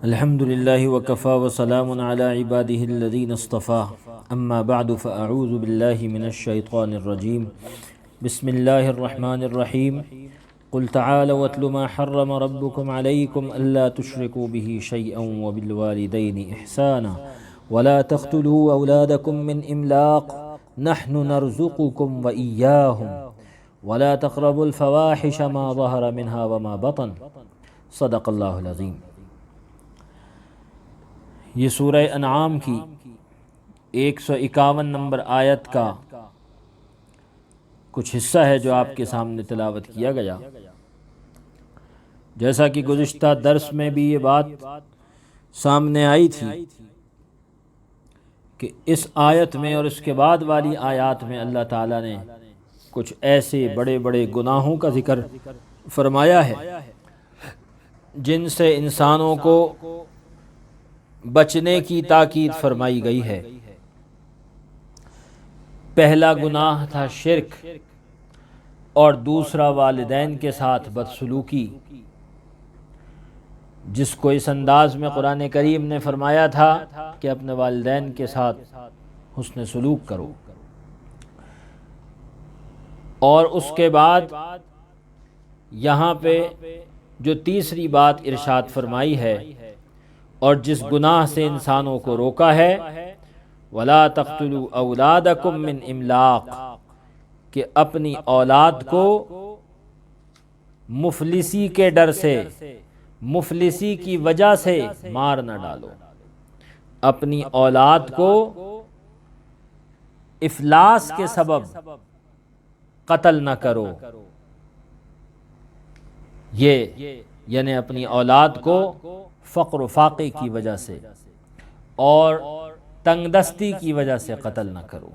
الحمد لله وكفى وسلام على عباده الذين اصطفى أما بعد فأعوذ بالله من الشيطان الرجيم بسم الله الرحمن الرحيم قل تعالوا واتل ما حرم ربكم عليكم ألا تشركوا به شيئا وبالوالدين إحسانا ولا تقتلوا أولادكم من إملاق نحن نرزقكم وإياهم ولا تقربوا الفواحش ما ظهر منها وما بطن صدق اللہ العظیم۔ یہ سورہ انعام کی 151 نمبر آیت کا کچھ حصہ ہے جو آپ کے سامنے تلاوت کیا گیا۔ جیسا کہ گزشتہ درس میں بھی یہ بات سامنے آئی تھی کہ اس آیت میں اور اس کے بعد والی آیات میں اللہ تعالیٰ نے کچھ ایسے بڑے بڑے گناہوں کا ذکر فرمایا ہے جن سے انسانوں کو بچنے کی تاکید فرمائی گئی ہے۔ پہلا گناہ تھا شرک، اور دوسرا والدین کے ساتھ بدسلوکی، جس کو اس انداز میں قرآن کریم نے فرمایا تھا کہ اپنے والدین کے ساتھ حسن سلوک کرو۔ اور اس کے بعد یہاں پہ جو تیسری بات ارشاد فرمائی ہے اور جس گناہ سے انسانوں کو روکا ہے، وَلَا تَقْتُلُوا أَوْلَادَكُمْ مِنْ إِمْلَاقٍ، کہ اپنی اولاد کو مفلسی کے ڈر سے، مفلسی کی وجہ سے مار نہ ڈالو، اپنی اولاد کو افلاس کے سبب قتل نہ کرو۔ یہ یعنی اپنی اولاد کو فقر و فاقے کی وجہ سے اور تنگ دستی کی وجہ سے قتل نہ کرو۔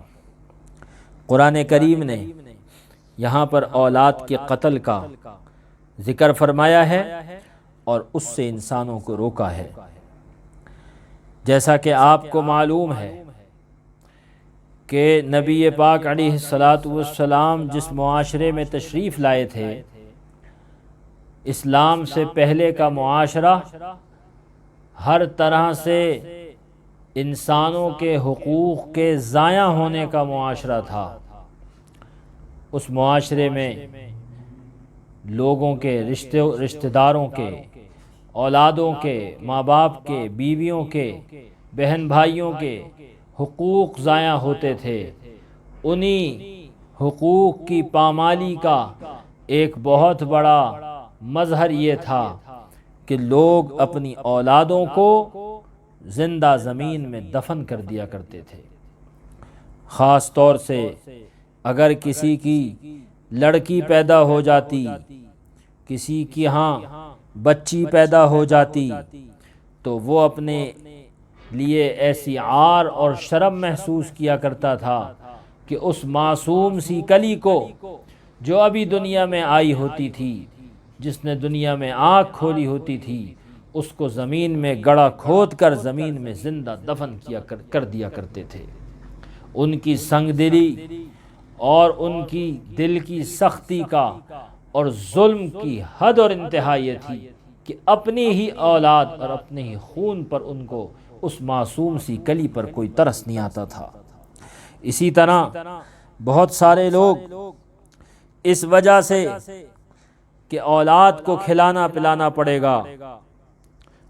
قرآن کریم نے یہاں پر اولاد کے قتل کا ذکر فرمایا ہے اور اس سے انسانوں کو روکا ہے۔ جیسا کہ آپ کو معلوم ہے کہ نبی پاک علیہ السلام جس معاشرے میں تشریف لائے تھے، اسلام سے پہلے کا معاشرہ ہر طرح سے انسانوں کے حقوق کے ضائع ہونے کا معاشرہ تھا۔ اس معاشرے میں لوگوں کے رشتہ داروں کے، اولادوں کے، ماں باپ کے، بیویوں کے، بہن بھائیوں کے حقوق ضائع ہوتے تھے۔ انہی حقوق کی پامالی کا ایک بہت بڑا مظہر یہ تھا کہ لوگ اپنی اولادوں کو زندہ زمین میں دفن کر دیا کرتے تھے۔ خاص طور سے اگر کسی کی لڑکی پیدا ہو جاتی، کسی کی ہاں بچی پیدا ہو جاتی، تو وہ اپنے لیے ایسی عار اور شرم محسوس کیا کرتا تھا کہ اس معصوم سی کلی کو جو ابھی دنیا میں آئی ہوتی تھی، جس نے دنیا میں آنکھ کھولی ہوتی تھی، اس کو زمین میں گڑھا کھود کر زمین میں زندہ دفن کر دیا کرتے تھے۔ ان کی سنگ دلی اور ان کی دل کی سختی کا اور ظلم کی حد اور انتہا یہ تھی کہ اپنی ہی اولاد اور اپنے ہی خون پر ان کو اس معصوم سی کلی پر کوئی ترس نہیں آتا تھا۔ اسی طرح بہت سارے لوگ اس وجہ سے کہ اولاد کو کھلانا پلانا پڑے گا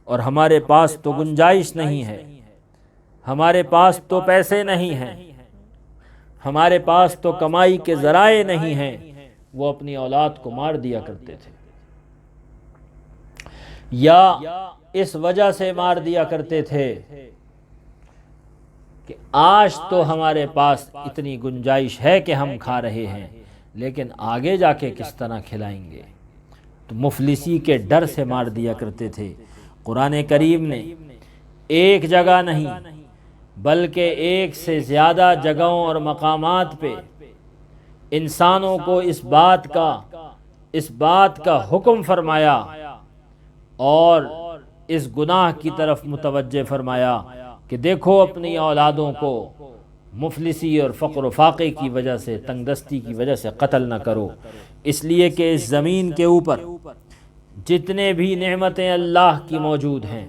اور ہمارے پاس تو گنجائش نہیں ہے، ہمارے پاس تو پیسے نہیں ہیں، ہمارے پاس تو کمائی کے ذرائع نہیں ہیں، وہ اپنی اولاد کو مار دیا کرتے تھے، یا اس وجہ سے مار دیا کرتے تھے کہ آج تو ہمارے پاس اتنی گنجائش ہے کہ ہم کھا رہے ہیں، لیکن آگے جا کے کس طرح کھلائیں گے، تو مفلسی کے ڈر سے مار دیا کرتے تھے۔ قرآن کریم نے ایک جگہ نہیں بلکہ ایک سے زیادہ جگہوں اور مقامات پہ انسانوں کو اس بات کا حکم فرمایا اور اس گناہ کی طرف متوجہ فرمایا کہ دیکھو اپنی اولادوں کو مفلسی اور فقر و فاقے کی وجہ سے، تنگ دستی کی وجہ سے قتل نہ کرو، اس لیے کہ اس زمین کے اوپر جتنے بھی نعمتیں اللہ کی موجود ہیں،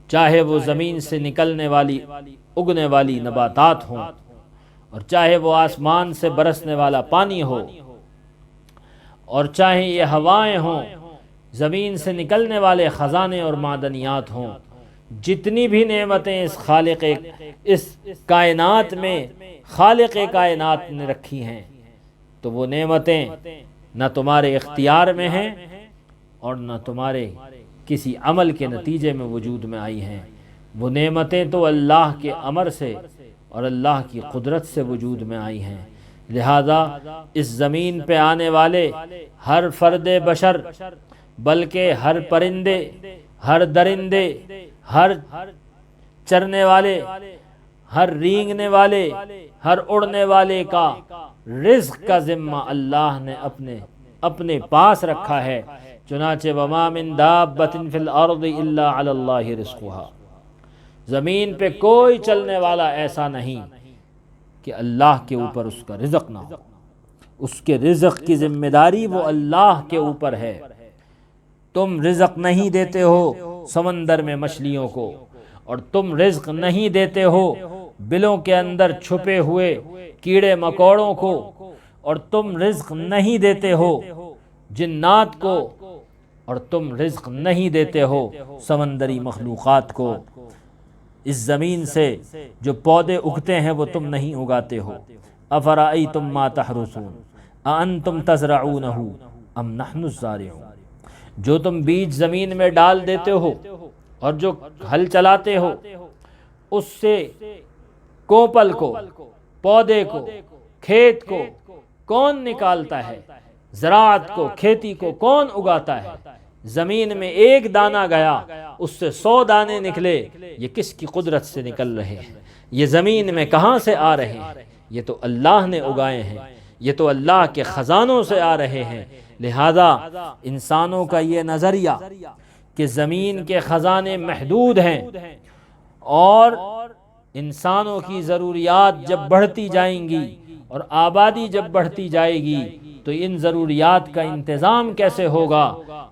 چاہے وہ زمین سے نکلنے والی اگنے والی نباتات ہوں، اور چاہے وہ آسمان سے برسنے والا پانی ہو، اور چاہے یہ ہوائیں ہوں، زمین سے نکلنے والے خزانے اور معدنیات ہوں، جتنی بھی نعمتیں اس کائنات میں خالق کائنات نے رکھی ہیں، تو وہ نعمتیں نہ تمہارے اختیار میں ہیں اور نہ تمہارے کسی عمل کے نتیجے میں وجود میں آئی ہیں۔ وہ نعمتیں تو اللہ کے امر سے اور اللہ کی قدرت سے وجود میں آئی ہیں۔ لہذا اس زمین پہ آنے والے ہر فرد بشر، بلکہ ہر پرندے، ہر درندے، ہر چرنے والے، ہر رینگنے والے، ہر اڑنے والے کا رزق کا ذمہ اللہ نے اپنے پاس رکھا ہے۔ چنانچہ وَمَا مِن دَابَّةٍ فِي الْأَرْضِ إِلَّا عَلَى اللَّهِ رِزْقُهَا، زمین پہ کوئی چلنے والا ایسا نہیں کہ اللہ کے اوپر اس کا رزق نہ ہو۔ اس کے رزق کی ذمہ داری وہ اللہ کے اوپر ہے۔ تم رزق نہیں دیتے ہو سمندر میں مچھلیوں کو، اور تم رزق نہیں دیتے ہو بلوں کے اندر چھپے ہوئے کیڑے مکوڑوں کو، اور تم رزق نہیں دیتے ہو جنات کو، اور تم رزق نہیں دیتے ہو سمندری مخلوقات کو۔ اس زمین سے جو پودے اگتے ہیں وہ تم نہیں اگاتے ہو۔ افرأیتم ما تحرثون اانتم تزرعونہ ام نحن الزارعون، جو تم بیج زمین میں ڈال دیتے ہو اور جو ہل چلاتے ہو، اس سے کوپل کو، پودے کو، کھیت کو کون نکالتا ہے؟ زراعت کو، کھیتی کو کون اگاتا ہے؟ زمین میں ایک دانہ گیا، اس سے 100 دانے نکلے، یہ کس کی قدرت سے نکل رہے ہیں؟ یہ زمین میں کہاں سے آ رہے ہیں؟ یہ تو اللہ نے اگائے ہیں، یہ تو اللہ کے خزانوں سے آ رہے ہیں۔ لہذا انسانوں کا یہ نظریہ کہ زمین کے خزانے محدود ہیں، اور انسانوں کی ضروریات جب بڑھتی جائیں گی اور آبادی جب بڑھتی جائے گی تو ان ضروریات کا انتظام کیسے ہوگا؟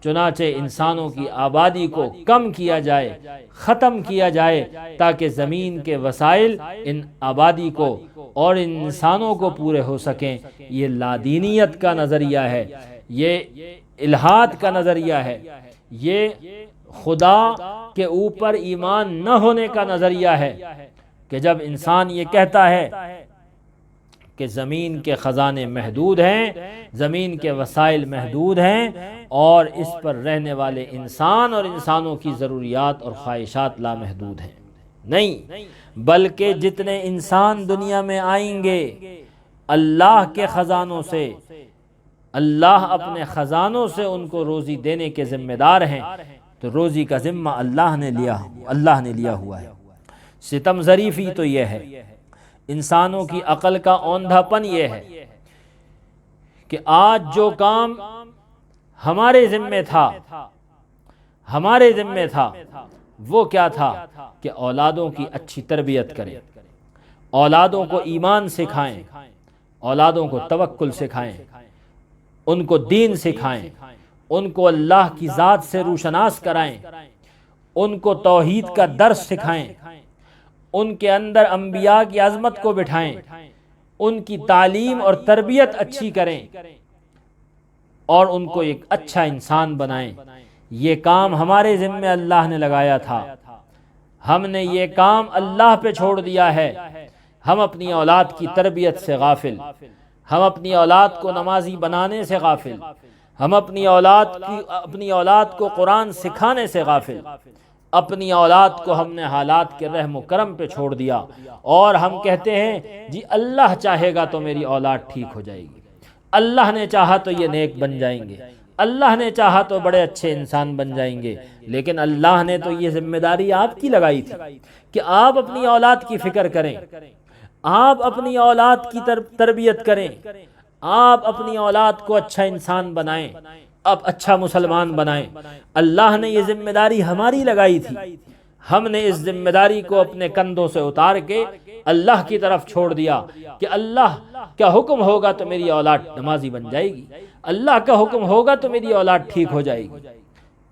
چنانچہ انسانوں کی آبادی کو کم کیا جائے، ختم کیا جائے، تاکہ زمین کے وسائل ان آبادی کو اور ان انسانوں کو پورے ہو سکیں۔ یہ لادینیت کا نظریہ ہے، یہ الہاد کا نظریہ ہے، یہ خدا کے اوپر ایمان نہ ہونے کا نظریہ ہے، کہ جب انسان یہ کہتا ہے کہ زمین کے خزانے محدود ہیں، زمین کے وسائل محدود ہیں، اور اس پر رہنے والے انسان اور انسانوں کی ضروریات اور خواہشات لامحدود ہیں۔ نہیں، بلکہ جتنے انسان دنیا میں آئیں گے اللہ کے خزانوں سے، اللہ اپنے خزانوں سے ان کو روزی دینے کے ذمہ دار ہیں، تو روزی کا ذمہ اللہ نے لیا ہوا ہے۔ ستم ظریفی تو یہ ہے، انسانوں کی عقل کا اوندھا پن یہ ہے کہ آج جو کام ہمارے ذمہ تھا وہ کیا تھا کہ اولادوں کی اچھی تربیت کریں، اولادوں کو ایمان سکھائیں، اولادوں کو توکل سکھائیں، ان کو دین سکھائیں، ان کو اللہ کی ذات سے روشناس کرائیں، ان کو توحید کا درس سکھائیں، ان کے اندر انبیاء کی عظمت کو بٹھائیں، ان کی تعلیم اور تربیت اچھی کریں، اور ان کو ایک اچھا انسان بنائیں۔ یہ کام ہمارے ذمہ اللہ نے لگایا تھا، ہم نے یہ کام اللہ پہ چھوڑ دیا ہے۔ ہم اپنی اولاد کی تربیت سے غافل، ہم اپنی اولاد کو نمازی بنانے سے غافل، ہم اپنی اولاد کو قرآن سکھانے سے غافل، اپنی اولاد کو ہم نے حالات کے رحم و کرم پہ چھوڑ دیا، اور ہم کہتے ہیں جی اللہ چاہے گا تو میری اولاد ٹھیک ہو جائے گی، اللہ نے چاہا تو یہ نیک بن جائیں گے، اللہ نے چاہا تو بڑے اچھے انسان بن جائیں گے۔ لیکن اللہ نے تو یہ ذمہ داری آپ کی لگائی تھی کہ آپ اپنی اولاد کی فکر کریں، آپ اپنی اولاد کی تربیت کریں، آپ اپنی اولاد کو اچھا انسان بنائیں، اب اچھا مسلمان بنائیں۔ اللہ نے یہ ذمہ داری ہماری لگائی تھی، ہم نے اس ذمہ داری کو اپنے کندھوں سے اتار کے اللہ کی طرف چھوڑ دیا کہ اللہ کا حکم ہوگا تو میری اولاد نمازی بن جائے گی، اللہ کا حکم ہوگا تو میری اولاد ٹھیک ہو جائے گی،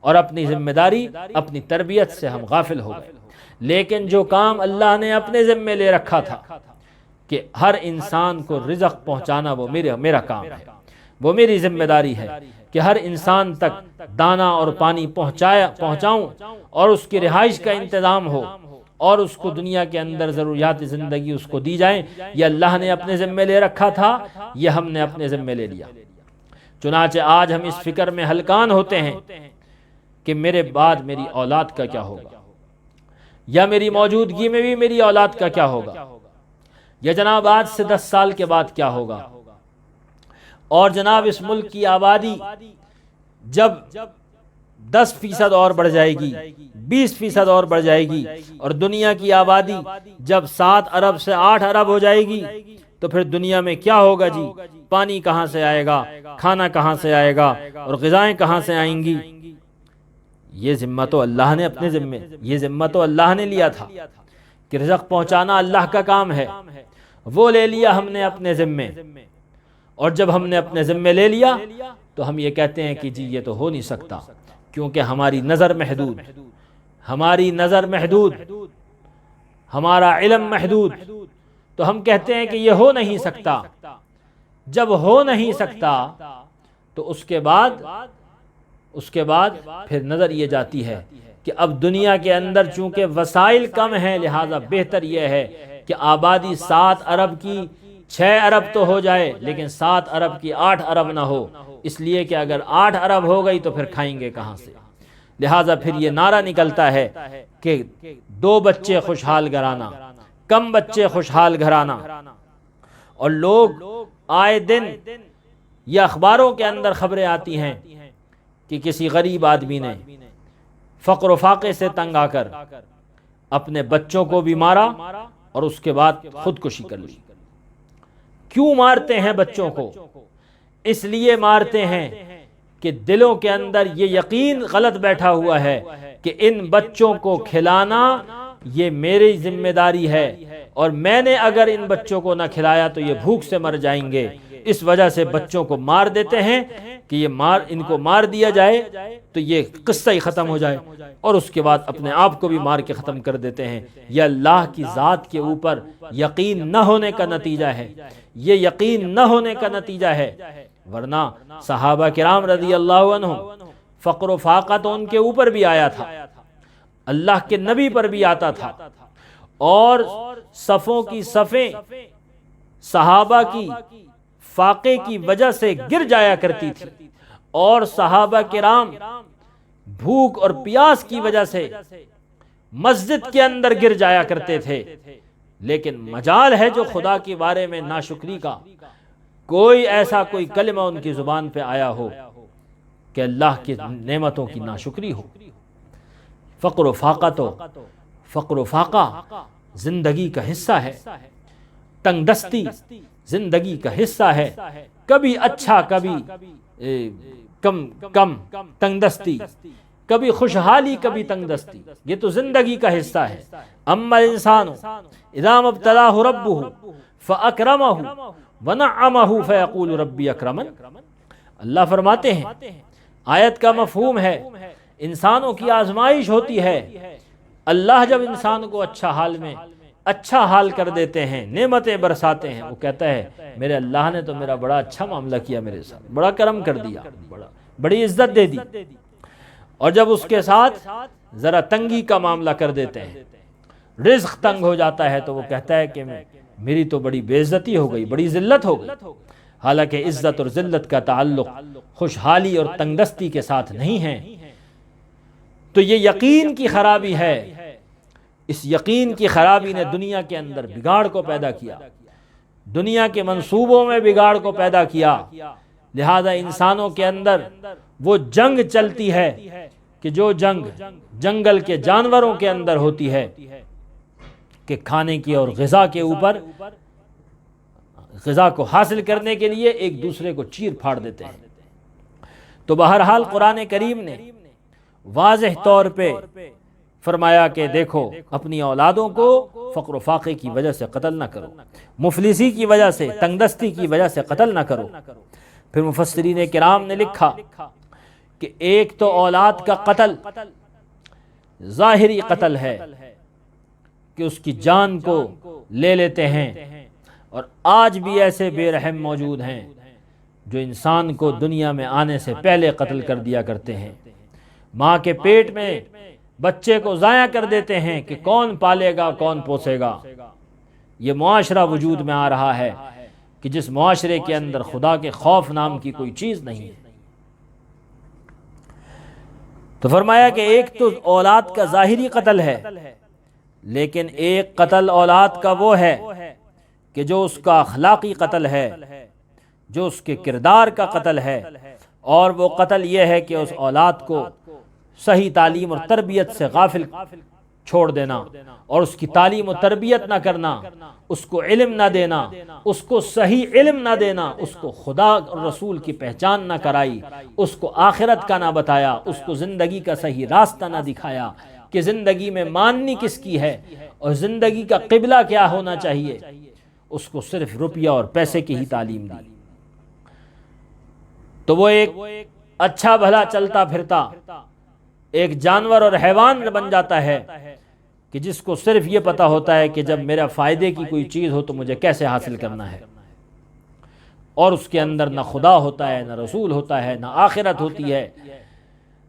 اور اپنی ذمہ داری، اپنی تربیت سے ہم غافل ہو گئے۔ لیکن جو کام اللہ نے اپنے ذمے لے رکھا تھا کہ ہر انسان کو رزق پہنچانا، وہ میرا کام ہے، وہ میری ذمہ داری ہے کہ ہر انسان تک دانہ اور پانی پہنچاؤں اور اس کی رہائش کا انتظام ہو اور اس کو دنیا کے اندر ضروریات زندگی اس کو دی جائیں۔ یہ اللہ نے اپنے ذمے لے رکھا تھا، یہ ہم نے اپنے ذمے لے لیا۔ چنانچہ آج ہم اس فکر میں ہلکان ہوتے ہیں کہ میرے بعد میری اولاد کا کیا ہوگا، یا میری موجودگی میں بھی میری اولاد کا کیا ہوگا، یا جناب آج سے 10 سال کے بعد کیا ہوگا، اور جناب اس ملک کی آبادی جب 10% اور بڑھ جائے گی، 20% اور بڑھ جائے گی، اور دنیا کی آبادی جب 7 ارب سے 8 ارب ہو جائے گی، تو پھر دنیا میں کیا ہوگا جی؟ پانی کہاں سے آئے گا، کھانا کہاں سے آئے گا، اور غذائیں کہاں سے آئیں گی؟ یہ ذمہ تو اللہ نے اپنے ذمے، یہ ذمہ تو اللہ نے لیا تھا کہ رزق پہنچانا اللہ کا کام ہے، وہ لے لیا ہم نے اپنے ذمے۔ اور جب ہم نے اپنے ذمے لے لیا تو ہم یہ کہتے ہیں کہ جی یہ تو ہو نہیں سکتا، کیونکہ ہماری نظر محدود، ہماری نظر محدود، ہمارا علم محدود، تو ہم کہتے ہیں کہ یہ ہو نہیں سکتا۔ جب ہو نہیں سکتا تو اس کے بعد پھر نظر یہ جاتی ہے کہ اب دنیا کے اندر چونکہ وسائل کم ہیں، لہٰذا بہتر یہ ہے کہ آبادی 7 ارب کی 6 ارب تو ہو جائے، لیکن 7 ارب کی 8 ارب نہ ہو، اس لیے کہ اگر 8 ارب ہو گئی تو پھر کھائیں گے کہاں سے؟ لہٰذا پھر یہ نعرہ نکلتا ہے کہ 2 بچے خوشحال گھرانہ، کم بچے خوشحال گھرانہ۔ اور لوگ آئے دن یہ اخباروں کے اندر خبریں آتی ہیں کہ کسی غریب آدمی نے فقر و فاقے سے تنگ آ کر اپنے بچوں کو بھی مارا اور اس کے بعد خودکشی کر لی۔ کیوں مارتے ہیں بچوں کو؟ اس لیے مارتے ہیں کہ دلوں کے اندر یہ یقین غلط بیٹھا ہوا ہے کہ ان بچوں کو کھلانا یہ میری ذمہ داری ہے، اور میں نے اگر ان بچوں کو نہ کھلایا تو یہ بھوک سے مر جائیں گے، اس وجہ سے بچوں کو مار دیتے ہیں کہ ان کو مار دیا جائے تو یہ قصہ ہی ختم ہو جائے، اور اس کے بعد اپنے آپ کو بھی مار کے ختم کر دیتے ہیں۔ یہ اللہ کی ذات کے اوپر یقین نہ ہونے کا نتیجہ ہے، یہ یقین نہ ہونے کا نتیجہ ہے، ورنہ صحابہ کرام رضی اللہ عنہ فقر و فاقہ تو ان کے اوپر بھی آیا تھا، اللہ کے نبی پر بھی آتا تھا، اور صفوں کی صفیں صحابہ کی فاقے کی وجہ سے گر جایا کرتی تھی، اور صحابہ کرام بھوک اور پیاس کی وجہ سے مسجد کے اندر گر جایا کرتے تھے۔ لیکن مجال ہے جو خدا کے بارے میں ناشکری کا کوئی کلمہ ان کی زبان پہ آیا ہو کہ اللہ کی نعمتوں کی ناشکری ہو۔ فقر و فاقہ زندگی کا حصہ ہے، تنگ دستی زندگی کا حصہ ہے، کبھی اچھا کبھی کم تنگ دستی، کبھی خوشحالی کبھی تنگ دستی، یہ تو زندگی کا حصہ ہے۔ اما الانسان اذا ما ابتلاه ربه فاکرمه ونعمه فیقول ربی اکرمن۔ اللہ فرماتے ہیں، آیت کا مفہوم ہے انسانوں کی آزمائش ہوتی ہے، اللہ جب انسان کو اچھا حال کر دیتے ہیں، نعمتیں برساتے ہیں، وہ کہتا ہے میرے اللہ نے تو میرا بڑا اچھا معاملہ کیا، میرے ساتھ بڑا کرم کر دیا، بڑی عزت دے دی۔ اور جب اس کے ساتھ ذرا تنگی کا معاملہ کر دیتے ہیں، رزق تنگ ہو جاتا ہے، تو وہ کہتا ہے کہ میری تو بڑی بے عزتی ہو گئی، بڑی ذلت ہو گئی۔ حالانکہ عزت اور ذلت کا تعلق خوشحالی اور تنگ دستی کے ساتھ نہیں ہے۔ تو یہ یقین کی خرابی ہے، اس یقین کی خرابی نے دنیا کے اندر بگاڑ کو پیدا کیا، دنیا کے منصوبوں میں بگاڑ کو پیدا کیا۔ لہذا انسانوں کے اندر وہ جنگ چلتی ہے کہ جو جنگ جنگل کے جانوروں کے اندر ہوتی ہے کہ کھانے کی اور غذا کے اوپر، غذا کو حاصل کرنے کے لیے ایک دوسرے کو چیر پھاڑ دیتے ہیں۔ تو بہرحال قرآن کریم نے واضح طور پہ فرمایا کہ دیکھو اپنی اولادوں کو فقر و فاقے کی وجہ سے قتل نہ کرو، مفلسی کی وجہ سے، تنگ دستی کی وجہ سے قتل نہ کرو۔ پھر مفسرین کرام نے لکھا کہ ایک تو اولاد کا قتل ظاہری قتل ہے، کہ اس کی جان کو لے لیتے ہیں، اور آج بھی ایسے بے رحم موجود ہیں جو انسان کو دنیا میں آنے سے پہلے قتل کر دیا کرتے ہیں، ماں کے پیٹ میں بچے کو ضائع کر دیتے ہیں کہ کون پالے گا، کون پوسے گا۔ یہ معاشرہ وجود میں آ رہا ہے کہ جس معاشرے کے اندر خدا کے خوف نام کی کوئی چیز نہیں ہے۔ تو فرمایا کہ ایک تو اولاد کا ظاہری قتل ہے، لیکن ایک قتل اولاد کا وہ ہے کہ جو اس کا اخلاقی قتل ہے، جو اس کے کردار کا قتل ہے، اور وہ قتل یہ ہے کہ اس اولاد کو صحیح تعلیم اور تربیت سے غافل چھوڑ دینا، اور اس کی تعلیم و تربیت نہ کرنا، اس کو علم نہ دینا، اس کو صحیح علم نہ دینا، اس کو خدا اور رسول کی پہچان نہ کرائی، اس کو آخرت کا نہ بتایا، اس کو زندگی کا صحیح راستہ نہ دکھایا کہ زندگی میں ماننی کس کی ہے اور زندگی کا قبلہ کیا ہونا چاہیے، اس کو صرف روپیہ اور پیسے کی ہی تعلیم دی، تو وہ ایک اچھا بھلا چلتا پھرتا ایک جانور اور حیوان بن جاتا ہے کہ جس کو صرف یہ پتا ہوتا ہے کہ جب میرا فائدے کی کوئی چیز ہو تو مجھے کیسے حاصل کرنا ہے، اور اس کے اندر نہ خدا ہوتا ہے، نہ رسول ہوتا ہے، نہ آخرت ہوتی ہے،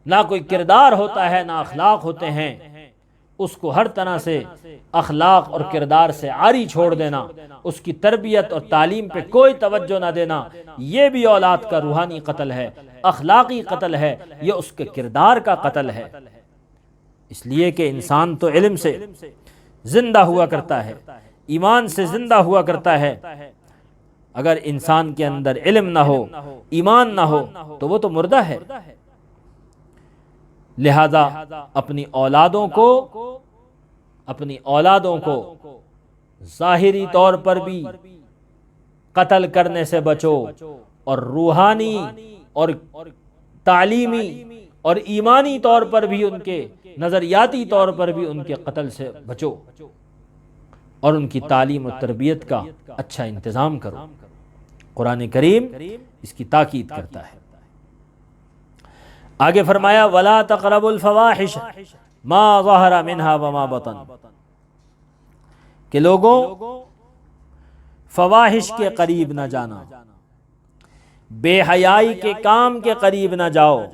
نہ کوئی کردار ہوتا ہے، نہ اخلاق ہوتے ہیں۔ اس کو ہر طرح سے اخلاق اور کردار سے عاری چھوڑ دینا، اس کی تربیت اور تعلیم پہ کوئی توجہ نہ دینا، یہ بھی اولاد کا روحانی قتل ہے، اخلاقی قتل ہے، یہ اس کے کردار کا قتل ہے۔ اس لیے کہ انسان تو علم سے زندہ ہوا کرتا ہے، ایمان سے زندہ ہوا کرتا ہے، اگر انسان کے اندر علم نہ ہو، ایمان نہ ہو تو وہ تو مردہ ہے۔ لہذا اپنی اولادوں کو ظاہری طور پر بھی قتل کرنے سے بچو، اور روحانی اور تعلیمی اور ایمانی طور پر بھی، ان کے نظریاتی طور پر بھی ان کے قتل سے بچو، اور ان کی تعلیم و تربیت کا اچھا انتظام کرو۔ قرآن کریم اس کی تاکید کرتا ہے۔ آگے فرمایا وَلَا تَقْرَبُوا الْفَوَاحِشَ مَا ظَهَرَ مِنْهَا وَمَا بَطَنَ، کہ لوگوں فواحش کے قریب نہ جانا، بے حیائی کے کام کے قریب نہ جاؤ،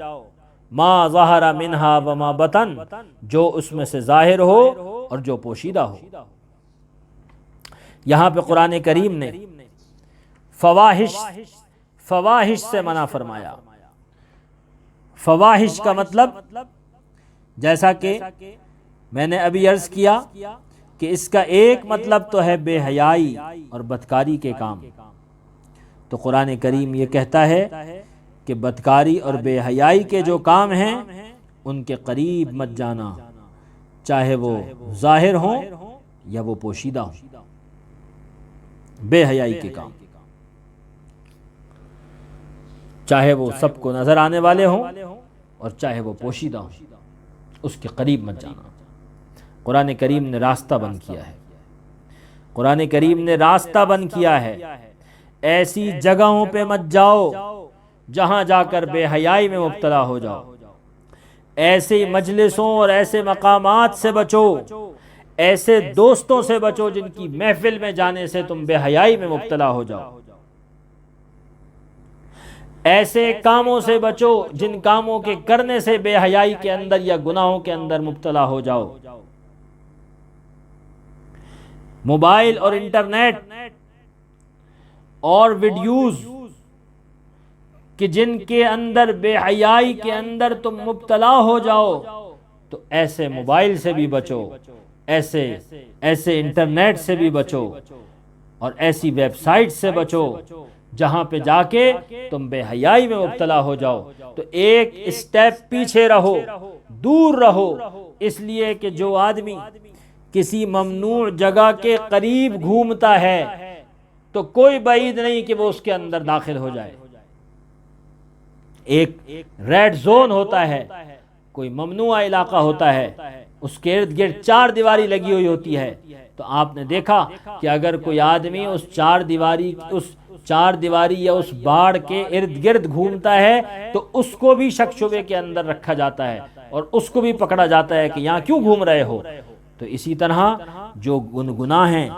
ما ظہر منہا وما بطن، جو اس میں سے ظاہر ہو اور جو پوشیدہ ہو۔ یہاں پہ قرآن کریم نے فواحش سے منع فرمایا۔ فواحش کا مطلب جیسا کہ میں نے ابھی عرض کیا کہ اس کا ایک مطلب تو ہے بے حیائی اور بدکاری کے کام، تو قرآن کریم یہ کہتا ہے کہ بدکاری اور بے حیائی کے جو کام ہیں ان کے قریب مت جانا، چاہے وہ ظاہر ہوں یا وہ پوشیدہ ہوں۔ بے حیائی کے کام چاہے وہ سب کو نظر آنے والے ہوں اور چاہے وہ پوشیدہ ہوں، اس کے قریب مت جانا۔ قرآن کریم نے راستہ بند کیا ہے، قرآن کریم نے راستہ بند کیا ہے، ایسی جگہوں پہ مت جاؤ جہاں جا کر بے حیائی میں مبتلا ہو جاؤ، ایسے مجلسوں اور ایسے مقامات سے بچو، ایسے دوستوں سے بچو جن کی محفل میں جانے سے تم بے حیائی میں مبتلا ہو جاؤ، ایسے کاموں سے بچو جن کاموں کے کرنے سے بے حیائی کے اندر یا گناہوں کے اندر مبتلا ہو جاؤ۔ موبائل اور انٹرنیٹ اور ویڈیوز کہ جن کے اندر بے حیائی کے اندر تم مبتلا ہو جاؤ، تو ایسے موبائل سے بھی بچو، ایسے انٹرنیٹ سے بھی بچو، اور ایسی ویب سائٹ سے بچو جہاں پہ جا کے تم بے حیائی میں مبتلا ہو جاؤ۔ تو ایک اسٹیپ پیچھے رہو، دور رہو، اس لیے کہ جو آدمی کسی ممنوع جگہ کے قریب گھومتا ہے تو کوئی بعید نہیں کہ وہ اس کے اندر داخل ہو جائے۔ ایک ریڈ زون ہوتا ہے، کوئی ممنوع علاقہ ہوتا ہے، اس کے ارد گرد چار دیواری لگی ہوئی ہوتی ہے، تو آپ نے دیکھا کہ اگر کوئی آدمی اس چار دیواری یا اس باڑ کے ارد گرد گھومتا ہے تو اس کو بھی شک شبے کے اندر رکھا جاتا ہے اور اس کو بھی پکڑا جاتا ہے کہ یہاں کیوں گھوم رہے ہو۔ تو اسی طرح جو گناہ ہیں،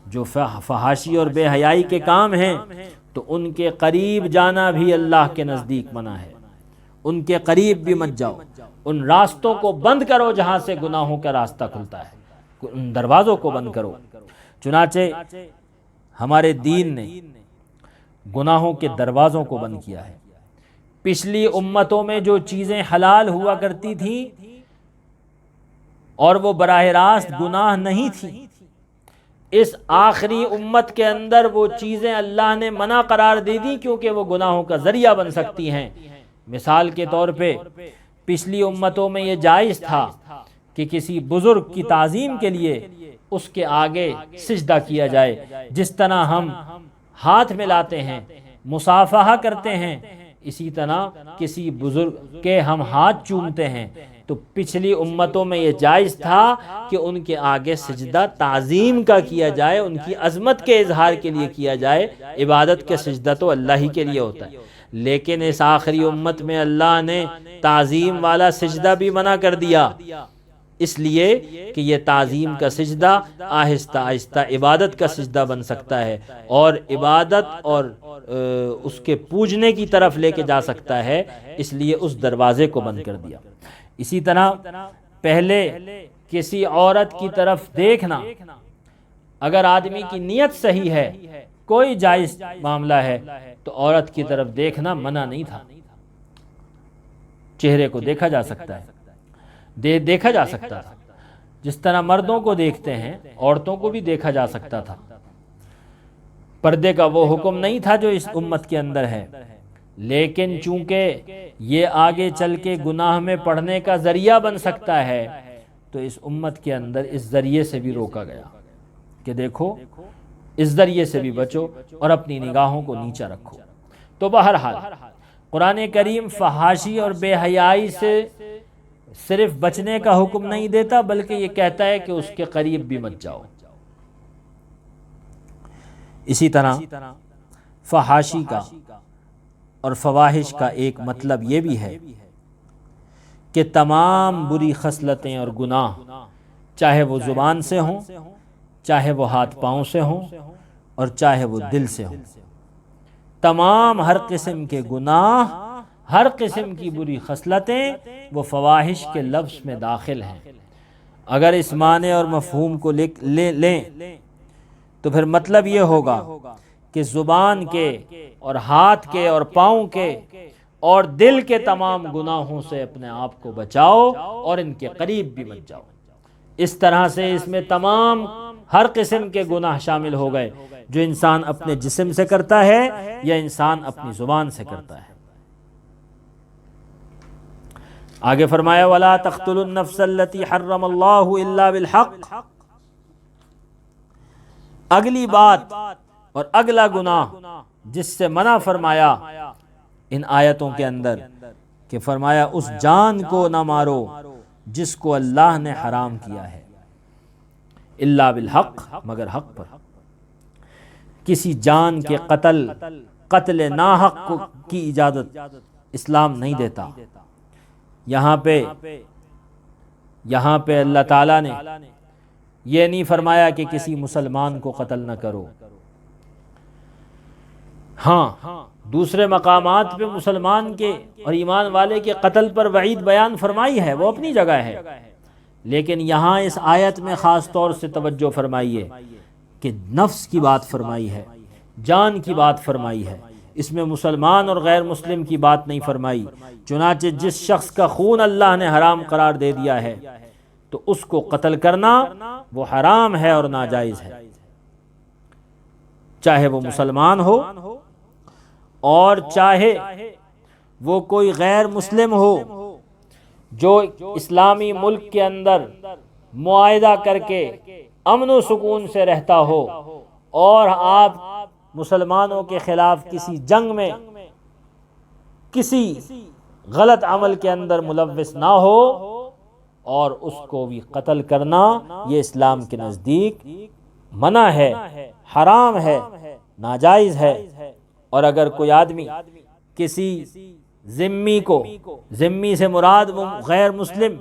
جو فحاشی اور بے حیائی کے کام ہیں، تو ان کے قریب جانا بھی اللہ کے نزدیک منع ہے۔ ان کے قریب بھی مت جاؤ، ان راستوں کو بند کرو جہاں سے گناہوں کا راستہ کھلتا ہے، ان دروازوں کو بند کرو۔ چنانچہ ہمارے دین نے گناہوں کے دروازوں کو بند کیا ہے۔ پچھلی امتوں میں جو چیزیں حلال ہوا کرتی تھیں اور وہ براہ راست گناہ نہیں تھیں، اس آخری امت کے اندر وہ چیزیں اللہ نے منع قرار دے دی کیونکہ وہ گناہوں کا ذریعہ بن سکتی ہیں۔ مثال کے طور پہ پچھلی امتوں میں یہ جائز تھا کہ کسی بزرگ کی تعظیم کے لیے اس کے آگے سجدہ کیا جائے، جس طرح ہم ہاتھ ملاتے ہیں، مصافحہ کرتے ہیں، اسی طرح کسی بزرگ کے ہم ہاتھ چومتے ہیں۔ تو پچھلی امتوں میں یہ جائز تھا کہ ان کے آگے سجدہ تعظیم کا کیا جائے، ان کی عظمت کے اظہار کے لیے کیا جائے۔ عبادت کے سجدہ تو اللہ ہی کے لیے ہوتا ہے، لیکن اس آخری امت میں اللہ نے تعظیم والا سجدہ بھی منع کر دیا، اس لیے کہ یہ تعظیم کا سجدہ آہستہ آہستہ عبادت کا سجدہ بن سکتا ہے، اور عبادت اور اس کے پوجنے کی طرف لے کے جا سکتا ہے، اس لیے اس دروازے کو بند کر دیا۔ اسی طرح پہلے کسی عورت کی طرف دیکھنا، اگر آدمی کی نیت صحیح ہے، کوئی جائز معاملہ ہے، تو عورت کی طرف دیکھنا منع نہیں تھا، چہرے کو دیکھا جا سکتا ہے، دیکھا جا سکتا تھا، جس طرح مردوں کو دیکھتے ہیں عورتوں کو بھی دیکھا جا سکتا تھا۔ پردے کا وہ حکم نہیں تھا جو اس امت کے اندر ہے، لیکن چونکہ یہ آگے چل کے گناہ میں پڑنے کا ذریعہ بن سکتا ہے، تو اس امت کے اندر اس ذریعے سے بھی روکا گیا کہ دیکھو اس ذریعے سے بھی بچو اور اپنی نگاہوں کو نیچا رکھو۔ تو بہرحال قرآن کریم فحاشی اور بے حیائی سے صرف بچنے کا حکم نہیں دیتا، بلکہ یہ کہتا ہے کہ اس کے قریب بھی مت جاؤ۔ اسی طرح فحاشی کا اور فواحش کا ایک مطلب یہ بھی ہے کہ تمام بری خصلتیں اور گناہ، چاہے وہ زبان سے ہوں، چاہے وہ ہاتھ پاؤں سے ہوں، اور چاہے وہ دل سے ہوں، تمام ہر قسم کے گناہ، ہر قسم کی بری خصلتیں وہ فواحش کے لفظ میں داخل ہیں۔ اگر اس معنی اور مفہوم کو لیں تو پھر مطلب یہ ہوگا کہ زبان کے اور ہاتھ کے اور پاؤں کے اور دل کے تمام گناہوں سے اپنے آپ کو بچاؤ اور ان کے قریب بھی مت جاؤ۔ اس طرح سے اس میں تمام ہر قسم کے گناہ شامل ہو گئے جو انسان اپنے جسم سے کرتا ہے یا انسان اپنی زبان سے کرتا ہے۔ آگے فرمایا وَلَا تَقْتُلُوا النَّفْسَ الَّتِي حَرَّمَ اللَّهُ إِلَّا بِالْحَقِّ۔ اگلی بات اور اگلا گناہ جس سے منع فرمایا ان آیتوں کے اندر کہ فرمایا اس جان کو نہ مارو جس کو اللہ نے حرام کیا ہے، الا بالحق، مگر حق پر۔ کسی جان کے قتل ناحق کی اجازت اسلام نہیں دیتا۔ یہاں پہ اللہ تعالیٰ نے یہ نہیں فرمایا کہ کسی مسلمان کو قتل نہ کرو۔ ہاں دوسرے مقامات پہ مسلمان کے اور ایمان والے کے قتل پر وعید بیان فرمائی ہے، وہ اپنی جگہ ہے، لیکن یہاں اس آیت میں خاص طور سے توجہ فرمائیے کہ نفس کی بات فرمائی ہے، جان کی بات فرمائی ہے، اس میں مسلمان اور غیر مسلم کی بات نہیں فرمائی۔ چنانچہ جس شخص کا خون اللہ نے حرام قرار دے دیا ہے تو اس کو قتل کرنا وہ حرام ہے اور ناجائز ہے، چاہے وہ مسلمان ہو اور چاہے وہ کوئی غیر مسلم ہو جو اسلامی ملک کے اندر معاہدہ کر کے امن و سکون سے رہتا ہو، اور آپ مسلمانوں کے خلاف کسی جنگ میں کسی غلط عمل کے اندر ملوث نہ ہو، اور اس کو بھی قتل کرنا یہ اسلام کے نزدیک منع ہے، حرام ہے، ناجائز ہے۔ اور اگر کوئی آدمی کسی ذمی کو، ذمی سے مراد وہ غیر مسلم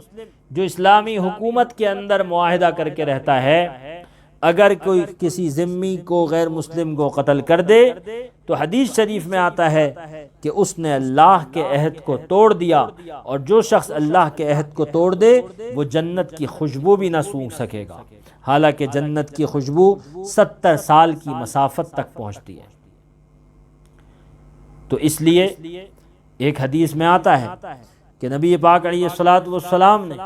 جو اسلامی حکومت کے اندر معاہدہ کر کے رہتا ہے، اگر کوئی کسی ذمی کو، غیر مسلم کو قتل کر دے تو حدیث شریف میں آتا ہے کہ اس نے اللہ کے عہد کو توڑ دیا، اور جو شخص اللہ کے عہد کو توڑ دے وہ جنت کی خوشبو بھی نہ سونگھ سکے گا، حالانکہ جنت کی خوشبو 70 سال کی مسافت تک پہنچتی ہے۔ تو اس لیے ایک حدیث میں آتا ہے کہ نبی پاک علیہ الصلوۃ والسلام نے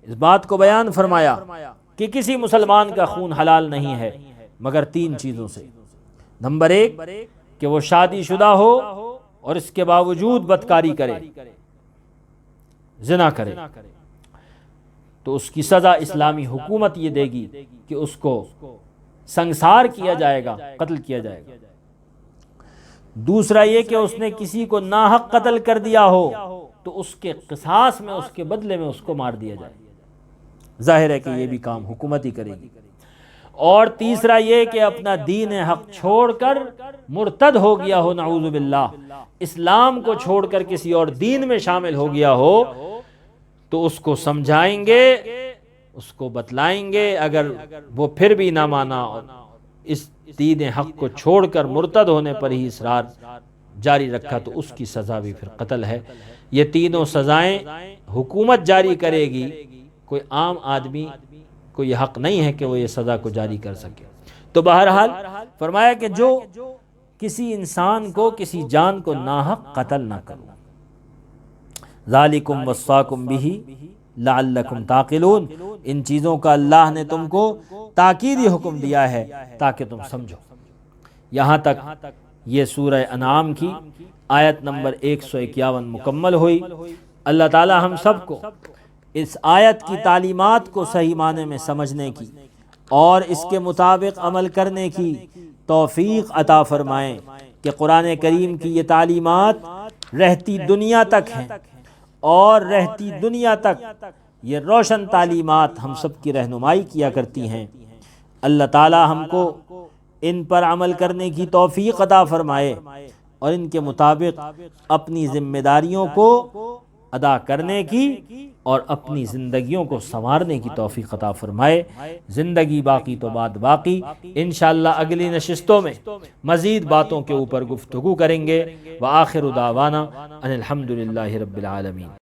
اس بات کو بیان فرمایا کہ کسی مسلمان کا خون حلال نہیں ہے مگر 3 چیزوں سے۔ نمبر 1 کہ وہ شادی شدہ ہو اور اس کے باوجود بدکاری کرے، زنا کرے، تو اس کی سزا اسلامی حکومت یہ دے گی کہ اس کو سنگسار کیا جائے گا، قتل کیا جائے گا۔ دوسرا یہ کہ اس نے کسی کو ناحق قتل کر دیا ہو تو اس کے قصاص میں، اس کے بدلے میں اس کو مار دیا جائے۔ ظاہر ہے کہ یہ بھی کام حکومت ہی کرے گی۔ اور تیسرا یہ کہ اپنا دین حق چھوڑ کر مرتد ہو گیا ہو، نعوذ باللہ، اسلام کو چھوڑ کر کسی اور دین میں شامل ہو گیا ہو، تو اس کو سمجھائیں گے، اس کو بتلائیں گے، اگر وہ پھر بھی نہ مانا اور اس دین حق کو چھوڑ کر مرتد ہونے پر ہی اصرار جاری رکھا تو اس کی سزا بھی پھر قتل ہے۔ یہ تینوں سزائیں حکومت جاری کرے گی، کوئی عام آدمی کو یہ حق نہیں ہے کہ وہ یہ سزا کو جاری کر سکے۔ تو بہرحال فرمایا کہ جو کسی انسان کو، کسی جان کو ناحق قتل نہ کرو۔ ذالکم وصاکم بہ لعلکم تعقلون، ان چیزوں کا اللہ نے تم کو تاکیدی حکم دیا ہے تاکہ تم سمجھو۔ یہاں تک یہ سورہ انعام کی آیت نمبر 151 مکمل ہوئی۔ اللہ تعالی ہم سب کو اس آیت کی تعلیمات کو صحیح معنی میں سمجھنے کی اور اس کے مطابق عمل کرنے کی توفیق عطا فرمائیں کہ قرآن کریم کی یہ تعلیمات رہتی دنیا تک ہیں، اور رہتی دنیا تک یہ روشن تعلیمات ہم سب کی رہنمائی کیا کرتی ہیں۔ اللہ تعالی ہم کو ان پر عمل کرنے کی توفیق عطا فرمائے اور ان کے مطابق اپنی ذمہ داریوں کو ادا کرنے کی اور اپنی زندگیوں کو سنوارنے کی توفیق عطا فرمائے۔ زندگی باقی تو بات باقی، انشاءاللہ اگلی نشستوں میں مزید باتوں کے اوپر گفتگو کریں گے۔ وآخر دعوانا ان الحمدللہ رب العالمین۔